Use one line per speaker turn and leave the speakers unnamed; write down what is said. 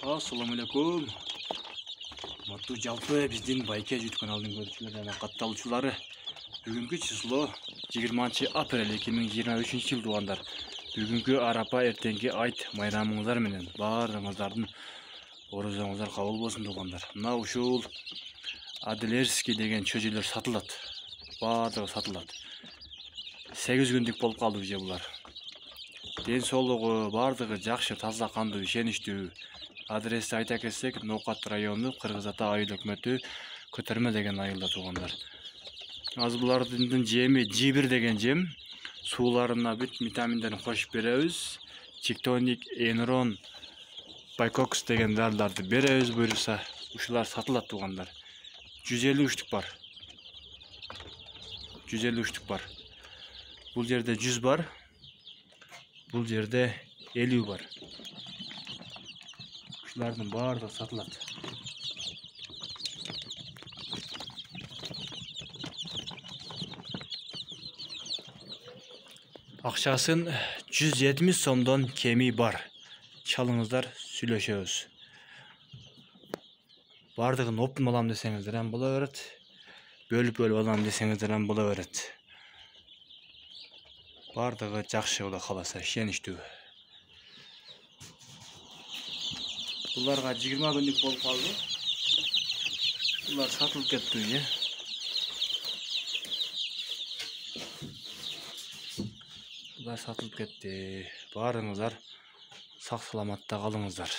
Assalamu alaikum. Мату жалпы биздин Байке YouTube каналынын көрүүчүлөрү жана катталуучулары. Бүгүнкү число 20-апрель 2023-жыл туугандар. Бүгүнкү арапа эртеңки айт майрамыңыздар менен баарыңыздардын орозоңуздар кабыл болсун туугандар. Мына ушул Аделерский деген чөжөлөр сатылат. Баардыгы сатылат. 8 күндүк болуп калды уже булар. Ден соолугу баардыгы жакшы, таза, кандуу, ишеничтүү. Адрести айта кетсек, Ноокат району, Кыргыз Ата айыл өкмөтү, Көтөрмө деген айылда туугандар. Аз булардын жеми G1 деген жем. Сууларына бүт витаминдерин кошуп беребиз. Чиктоник, Энрон, Байкокс деген дарыларды беребиз буйрукса. Ушулар сатылат туугандар. 153 штук бар. 153 штук бар. Бул жерде 100 бар. Бул жерде 50 бар. Ушулардын баардыгы сатылат. Акчасын 170 сомдон кеми бар. Чалыңыздар, сүйлөшөбүз. Баардыгын оптун алам десеңиздер ham бола берет. Бөлүп алам десеңиздер ham бола берет. Баардыгы жакшы, Кудай кааласа, ишеничтүү. Буларга 20 күндүк болуп калды. Булар сатылып кетти. Булар сатылып кетти. Баарыңыздар сак саламатта калыңыздар.